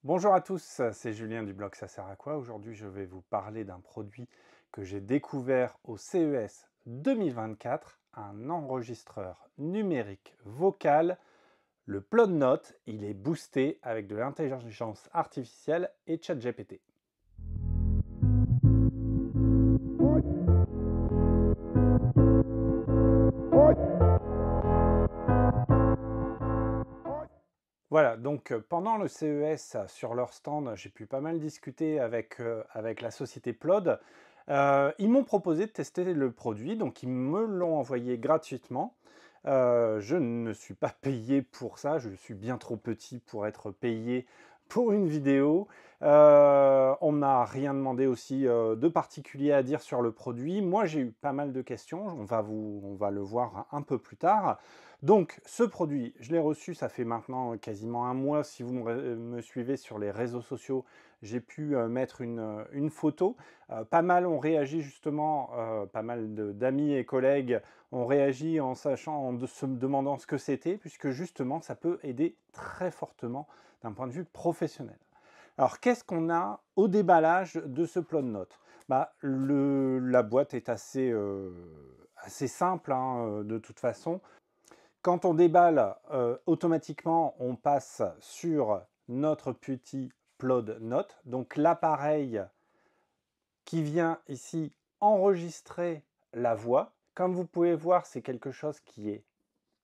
Bonjour à tous, c'est Julien du blog Ça sert à quoi. Aujourd'hui, je vais vous parler d'un produit que j'ai découvert au CES 2024, un enregistreur numérique vocal, le PlodNote. Il est boosté avec de l'intelligence artificielle et ChatGPT. Voilà, donc pendant le CES, sur leur stand, j'ai pu pas mal discuter avec la société Plod. Ils m'ont proposé de tester le produit, donc ils me l'ont envoyé gratuitement. Je ne suis pas payé pour ça, je suis bien trop petit pour être payé pour une vidéo. On m'a rien demandé aussi de particulier à dire sur le produit. Moi, j'ai eu pas mal de questions, on va le voir un peu plus tard. Donc, ce produit, je l'ai reçu, ça fait maintenant quasiment un mois. Si vous me suivez sur les réseaux sociaux, j'ai pu mettre une photo. Pas mal ont réagi justement, pas mal d'amis et collègues ont réagi en se demandant ce que c'était, puisque justement, ça peut aider très fortement d'un point de vue professionnel. Alors, qu'est-ce qu'on a au déballage de ce PlodNote? La boîte est assez simple, hein, de toute façon. Quand on déballe, automatiquement, on passe sur notre petit PlodNote, donc l'appareil qui vient ici enregistrer la voix. Comme vous pouvez voir, c'est quelque chose qui est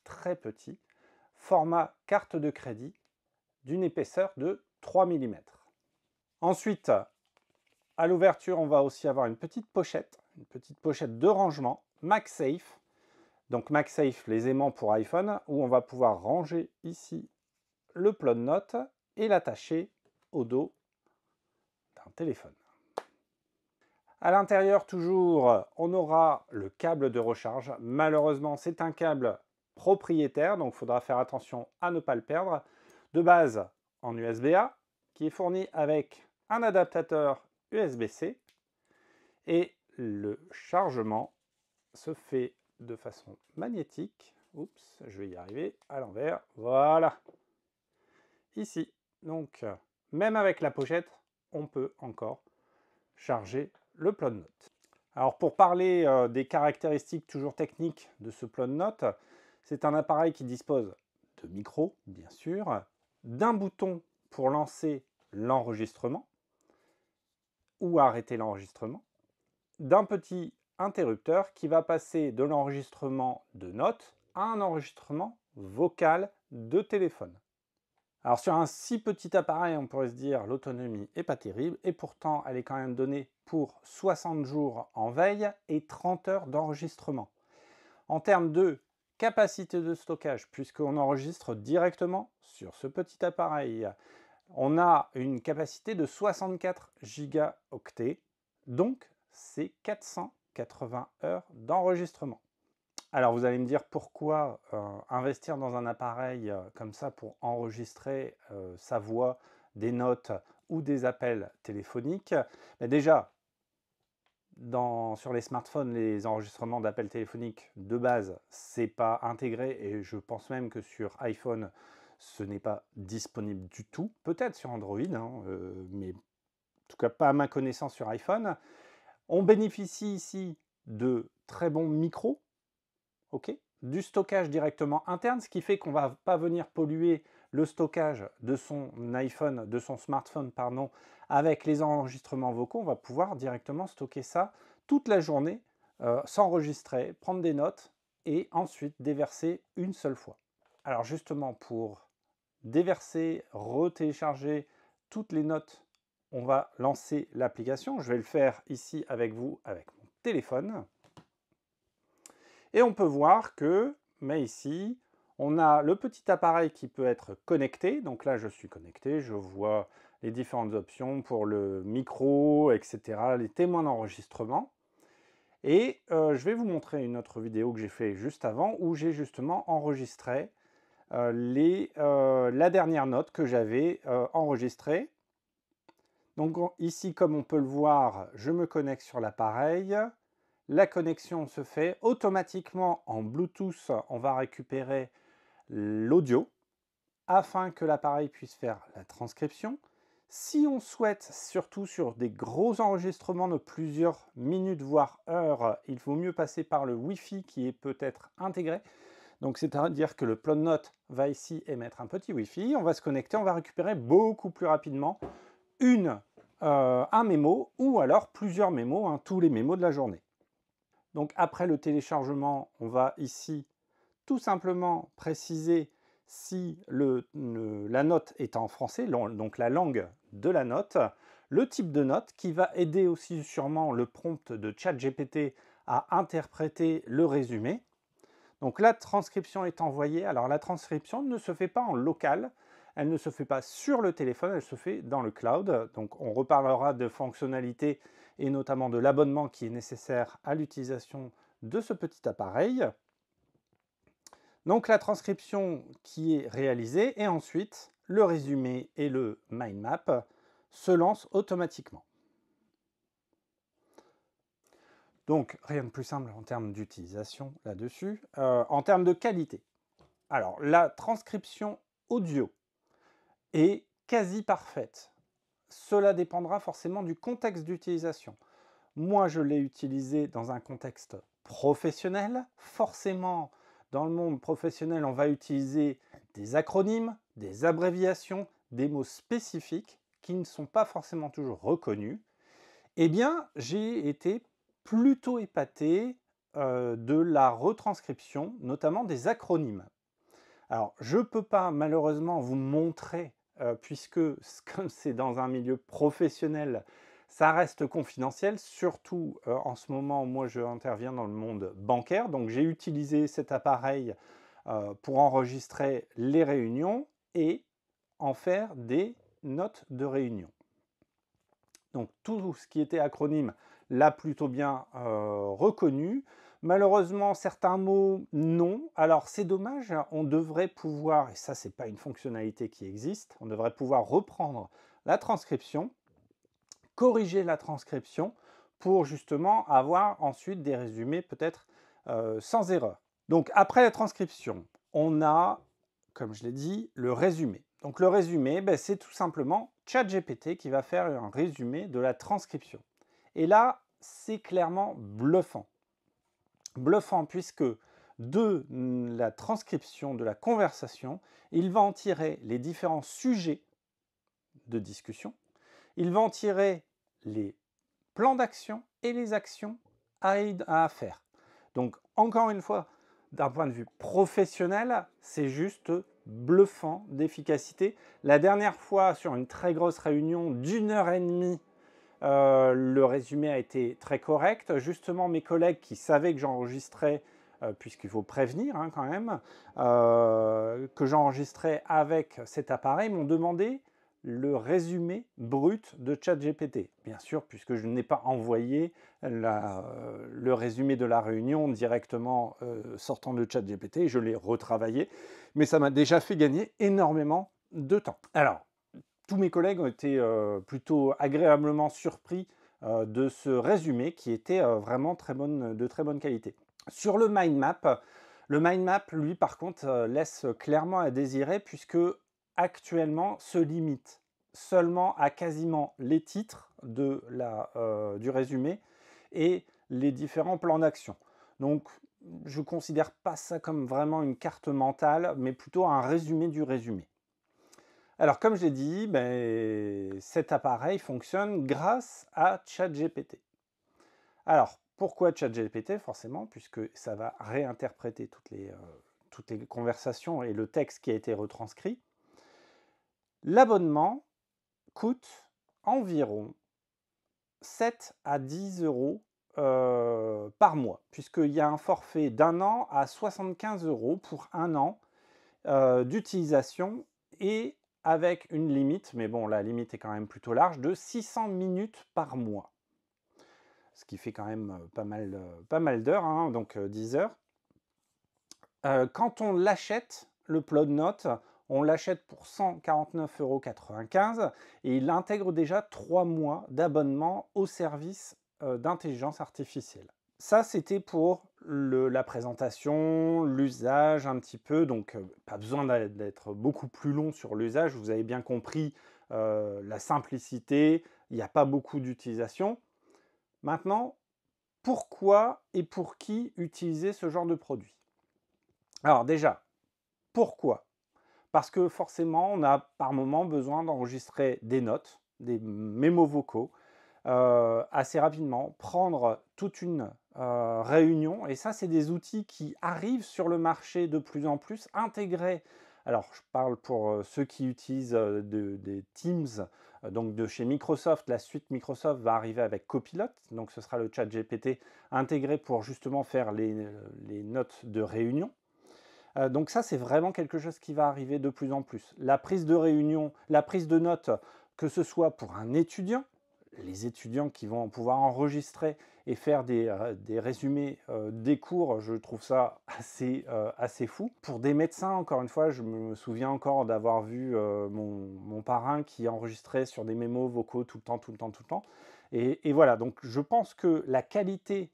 très petit, format carte de crédit d'une épaisseur de 3 mm. Ensuite, à l'ouverture, on va aussi avoir une petite pochette de rangement MagSafe. Donc MagSafe, les aimants pour iPhone, où on va pouvoir ranger ici le PlodNote et l'attacher au dos d'un téléphone. À l'intérieur, toujours, on aura le câble de recharge. Malheureusement, c'est un câble propriétaire, donc il faudra faire attention à ne pas le perdre. De base, en USB-A, qui est fourni avec un adaptateur USB-C. Et le chargement se fait de façon magnétique. Oups, je vais y arriver à l'envers. Voilà. Ici. Donc, même avec la pochette, on peut encore charger le PlodNote. Alors, pour parler des caractéristiques toujours techniques de ce PlodNote, c'est un appareil qui dispose de micros, bien sûr, d'un bouton pour lancer l'enregistrement ou arrêter l'enregistrement, d'un petit interrupteur qui va passer de l'enregistrement de notes à un enregistrement vocal de téléphone. Alors sur un si petit appareil, on pourrait se dire l'autonomie n'est pas terrible, et pourtant elle est quand même donnée pour 60 jours en veille et 30 heures d'enregistrement. En termes de capacité de stockage, puisqu'on enregistre directement sur ce petit appareil, on a une capacité de 64 gigaoctets, donc c'est 480 heures d'enregistrement. Alors vous allez me dire pourquoi investir dans un appareil comme ça pour enregistrer sa voix, des notes ou des appels téléphoniques. Mais déjà, sur les smartphones, les enregistrements d'appels téléphoniques de base, c'est pas intégré, et je pense même que sur iPhone, ce n'est pas disponible du tout. Peut-être sur Android, hein, mais en tout cas pas à ma connaissance sur iPhone. On bénéficie ici de très bons micros, ok, du stockage directement interne, ce qui fait qu'on ne va pas venir polluer le stockage de son iPhone, de son smartphone, pardon, avec les enregistrements vocaux. On va pouvoir directement stocker ça toute la journée, s'enregistrer, prendre des notes et ensuite déverser une seule fois. Alors justement, pour déverser, retélécharger toutes les notes, on va lancer l'application. Je vais le faire ici avec vous, avec mon téléphone. Et on peut voir que, mais ici, on a le petit appareil qui peut être connecté. Donc là, je suis connecté, je vois les différentes options pour le micro, etc., les témoins d'enregistrement. Et je vais vous montrer une autre vidéo que j'ai fait juste avant, où j'ai justement enregistré la dernière note que j'avais enregistrée. Donc ici, comme on peut le voir, je me connecte sur l'appareil. La connexion se fait automatiquement en Bluetooth. On va récupérer l'audio afin que l'appareil puisse faire la transcription. Si on souhaite, surtout sur des gros enregistrements de plusieurs minutes voire heures, il vaut mieux passer par le Wi-Fi qui est peut-être intégré. Donc c'est-à-dire que le Plodnote va ici émettre un petit Wi-Fi, on va se connecter, on va récupérer beaucoup plus rapidement un mémo ou alors plusieurs mémos, hein, tous les mémos de la journée. Donc après le téléchargement, on va ici tout simplement préciser si la note est en français, donc la langue de la note, le type de note qui va aider aussi sûrement le prompt de ChatGPT à interpréter le résumé. Donc la transcription est envoyée. Alors la transcription ne se fait pas en local, elle ne se fait pas sur le téléphone, elle se fait dans le cloud. Donc on reparlera de fonctionnalités et notamment de l'abonnement qui est nécessaire à l'utilisation de ce petit appareil. Donc la transcription qui est réalisée et ensuite le résumé et le mind map se lancent automatiquement. Donc rien de plus simple en termes d'utilisation là-dessus. En termes de qualité, alors la transcription audio est quasi parfaite. Cela dépendra forcément du contexte d'utilisation. Moi, je l'ai utilisé dans un contexte professionnel. Forcément, dans le monde professionnel, on va utiliser des acronymes, des abréviations, des mots spécifiques qui ne sont pas forcément toujours reconnus. Eh bien, j'ai été plutôt épaté de la retranscription, notamment des acronymes. Alors, je ne peux pas malheureusement vous montrer, puisque comme c'est dans un milieu professionnel, ça reste confidentiel, surtout en ce moment, moi je interviens dans le monde bancaire, donc j'ai utilisé cet appareil pour enregistrer les réunions et en faire des notes de réunion. Donc tout ce qui était acronyme l'a plutôt bien reconnu. Malheureusement, certains mots, non. Alors c'est dommage, on devrait pouvoir, et ça c'est pas une fonctionnalité qui existe, on devrait pouvoir reprendre la transcription, corriger la transcription pour justement avoir ensuite des résumés peut-être sans erreur. Donc après la transcription, on a, comme je l'ai dit, le résumé. Donc le résumé, c'est tout simplement ChatGPT qui va faire un résumé de la transcription. Et là, c'est clairement bluffant. Bluffant puisque de la transcription de la conversation, il va en tirer les différents sujets de discussion, il va en tirer les plans d'action et les actions à faire. Donc encore une fois, d'un point de vue professionnel, c'est juste bluffant d'efficacité. La dernière fois, sur une très grosse réunion d'1 h 30, le résumé a été très correct. Justement, mes collègues qui savaient que j'enregistrais, puisqu'il faut prévenir quand même, que j'enregistrais avec cet appareil, m'ont demandé le résumé brut de ChatGPT. Bien sûr, puisque je n'ai pas envoyé le résumé de la réunion directement sortant de ChatGPT, je l'ai retravaillé, mais ça m'a déjà fait gagner énormément de temps. Alors, tous mes collègues ont été plutôt agréablement surpris de ce résumé qui était vraiment de très bonne qualité. Sur le mind map, lui, par contre, laisse clairement à désirer puisque actuellement se limite seulement à quasiment les titres du résumé et les différents plans d'action. Donc, je ne considère pas ça comme vraiment une carte mentale, mais plutôt un résumé du résumé. Alors, comme je l'ai dit, cet appareil fonctionne grâce à ChatGPT. Alors, pourquoi ChatGPT? Forcément, puisque ça va réinterpréter toutes les conversations et le texte qui a été retranscrit. L'abonnement coûte environ 7 à 10 euros par mois, puisqu'il y a un forfait d'1 an à 75 euros pour 1 an d'utilisation et avec une limite, mais bon, la limite est quand même plutôt large, de 600 minutes par mois. Ce qui fait quand même pas mal d'heures, donc 10 heures. Quand on l'achète, le Plodnote, on l'achète pour 149,95 € et il intègre déjà 3 mois d'abonnement au service d'intelligence artificielle. Ça, c'était pour la présentation, l'usage un petit peu, donc pas besoin d'être beaucoup plus long sur l'usage, vous avez bien compris la simplicité, il n'y a pas beaucoup d'utilisation. Maintenant, pourquoi et pour qui utiliser ce genre de produit? Alors déjà, pourquoi? Parce que forcément, on a par moment besoin d'enregistrer des notes, des mémos vocaux, assez rapidement, prendre toute une réunion. Et ça, c'est des outils qui arrivent sur le marché de plus en plus, intégrés. Alors, je parle pour ceux qui utilisent des Teams, donc de chez Microsoft. La suite Microsoft va arriver avec Copilot, donc ce sera le chat GPT intégré pour justement faire les notes de réunion. Donc ça, c'est vraiment quelque chose qui va arriver de plus en plus. La prise de réunion, la prise de notes, que ce soit pour un étudiant, les étudiants qui vont pouvoir enregistrer et faire des résumés des cours, je trouve ça assez fou. Pour des médecins, encore une fois, je me souviens encore d'avoir vu mon parrain qui enregistrait sur des mémos vocaux tout le temps, tout le temps, tout le temps. Et voilà, donc je pense que la qualité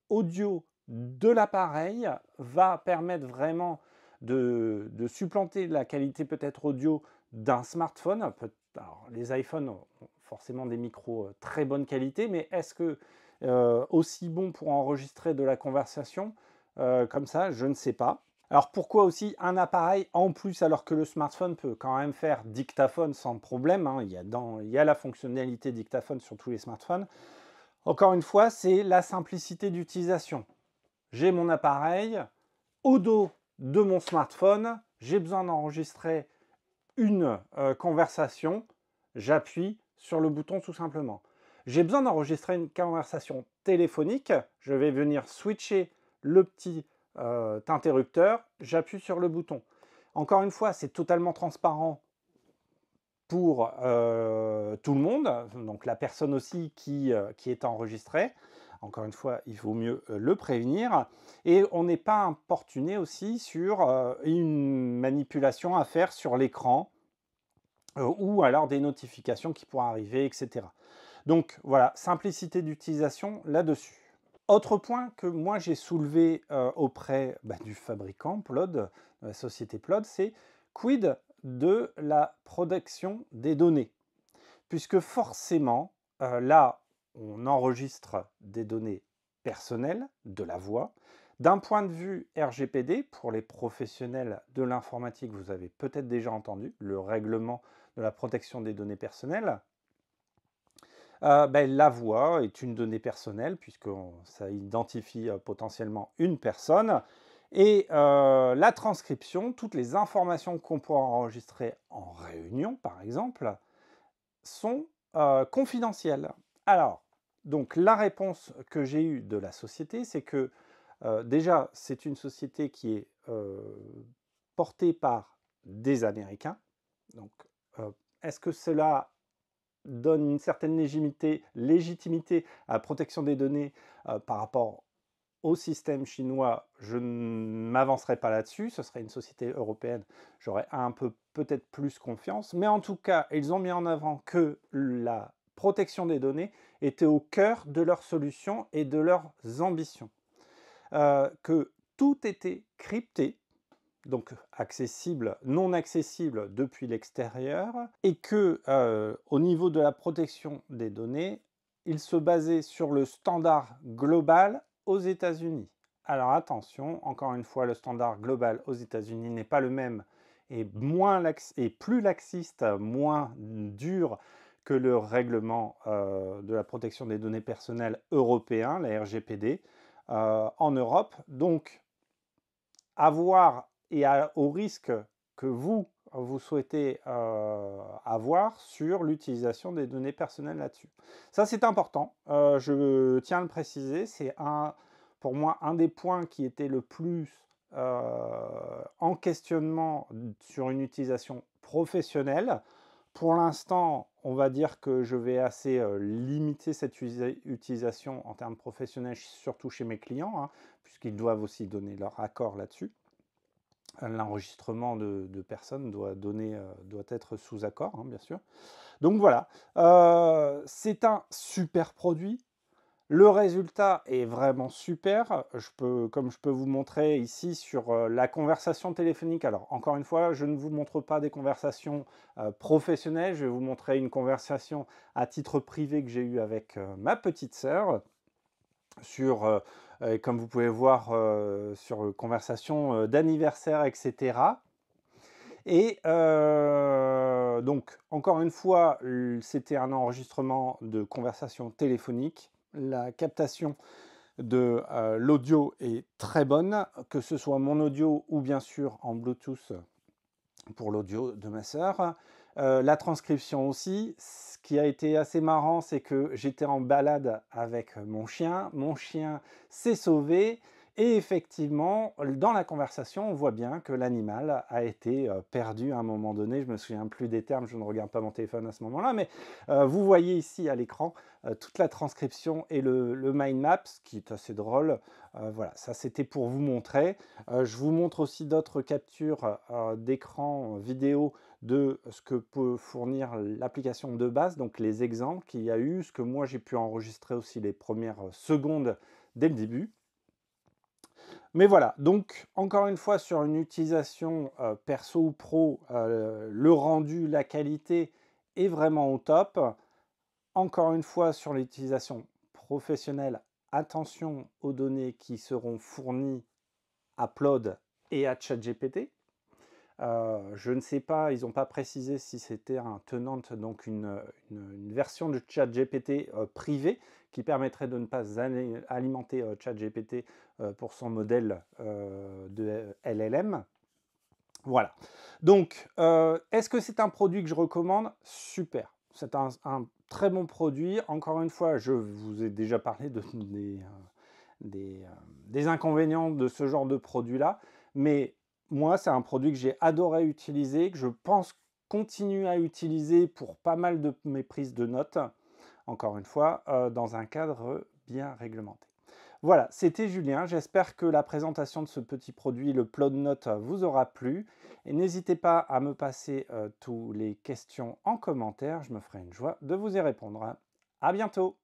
audio de l'appareil va permettre vraiment de supplanter la qualité peut-être audio d'un smartphone. Alors, les iPhones ont forcément des micros très bonne qualité, mais est-ce que aussi bon pour enregistrer de la conversation comme ça? Je ne sais pas. Alors pourquoi aussi un appareil en plus alors que le smartphone peut quand même faire dictaphone sans problème, hein, il y a la fonctionnalité dictaphone sur tous les smartphones. Encore une fois, c'est la simplicité d'utilisation. J'ai mon appareil, au dos de mon smartphone, j'ai besoin d'enregistrer une conversation, j'appuie sur le bouton tout simplement. J'ai besoin d'enregistrer une conversation téléphonique, je vais venir switcher le petit interrupteur, j'appuie sur le bouton. Encore une fois, c'est totalement transparent pour tout le monde, donc la personne aussi qui est enregistrée. Encore une fois, il vaut mieux le prévenir. Et on n'est pas importuné aussi sur une manipulation à faire sur l'écran ou alors des notifications qui pourraient arriver, etc. Donc voilà, simplicité d'utilisation là-dessus. Autre point que moi j'ai soulevé auprès du fabricant Plod, la société Plod, c'est quid de la protection des données? Puisque forcément, là, on enregistre des données personnelles, de la voix. D'un point de vue RGPD, pour les professionnels de l'informatique, vous avez peut-être déjà entendu le règlement de la protection des données personnelles. La voix est une donnée personnelle puisque ça identifie potentiellement une personne. Et la transcription, toutes les informations qu'on pourra enregistrer en réunion, par exemple, sont confidentielles. Alors, donc la réponse que j'ai eue de la société, c'est que déjà, c'est une société qui est portée par des Américains. Donc, est-ce que cela donne une certaine légitimité à la protection des données par rapport au système chinois? Je ne m'avancerai pas là-dessus, ce serait une société européenne, j'aurais un peu peut-être plus confiance, mais en tout cas, ils ont mis en avant que la protection des données était au cœur de leurs solutions et de leurs ambitions. Que tout était crypté, donc accessible, non accessible depuis l'extérieur, et que au niveau de la protection des données, il se basait sur le standard global aux États-Unis. Alors attention, encore une fois, le standard global aux États-Unis n'est pas le même et plus laxiste, moins dur que le règlement de la protection des données personnelles européen, la RGPD, en Europe. Donc, avoir et au risque que vous souhaitez avoir sur l'utilisation des données personnelles là-dessus. Ça, c'est important. Je tiens à le préciser. C'est pour moi un des points qui était le plus en questionnement sur une utilisation professionnelle. Pour l'instant, on va dire que je vais assez limiter cette utilisation en termes professionnels, surtout chez mes clients, hein, puisqu'ils doivent aussi donner leur accord là-dessus. L'enregistrement de personnes doit être sous accord, hein, bien sûr. Donc voilà, c'est un super produit. Le résultat est vraiment super. Comme je peux vous montrer ici sur la conversation téléphonique. Alors, encore une fois, je ne vous montre pas des conversations professionnelles. Je vais vous montrer une conversation à titre privé que j'ai eue avec ma petite sœur comme vous pouvez voir, sur conversation d'anniversaire, etc. Et donc, encore une fois, c'était un enregistrement de conversation téléphonique. La captation de l'audio est très bonne, que ce soit mon audio ou bien sûr en Bluetooth pour l'audio de ma sœur. La transcription aussi. Ce qui a été assez marrant, c'est que j'étais en balade avec mon chien s'est sauvé et effectivement, dans la conversation, on voit bien que l'animal a été perdu à un moment donné. Je ne me souviens plus des termes, je ne regarde pas mon téléphone à ce moment-là, mais vous voyez ici à l'écran toute la transcription et le mind map, ce qui est assez drôle. Voilà, ça c'était pour vous montrer. Je vous montre aussi d'autres captures d'écran vidéo de ce que peut fournir l'application de base, donc les exemples qu'il y a eu, ce que moi j'ai pu enregistrer aussi les premières secondes dès le début. Mais voilà, donc encore une fois sur une utilisation perso ou pro, le rendu, la qualité est vraiment au top. Encore une fois sur l'utilisation professionnelle, attention aux données qui seront fournies à Plod et à ChatGPT. Je ne sais pas, ils n'ont pas précisé si c'était un tenant, donc une version de ChatGPT privée qui permettrait de ne pas alimenter ChatGPT pour son modèle de LLM. Voilà. Donc, est-ce que c'est un produit que je recommande? Super. C'est un très bon produit. Encore une fois, je vous ai déjà parlé des inconvénients de ce genre de produit-là, mais moi, c'est un produit que j'ai adoré utiliser, que je pense continuer à utiliser pour pas mal de mes prises de notes, encore une fois, dans un cadre bien réglementé. Voilà, c'était Julien. J'espère que la présentation de ce petit produit, le Plod Note, vous aura plu. Et n'hésitez pas à me passer toutes les questions en commentaire. Je me ferai une joie de vous y répondre. À bientôt!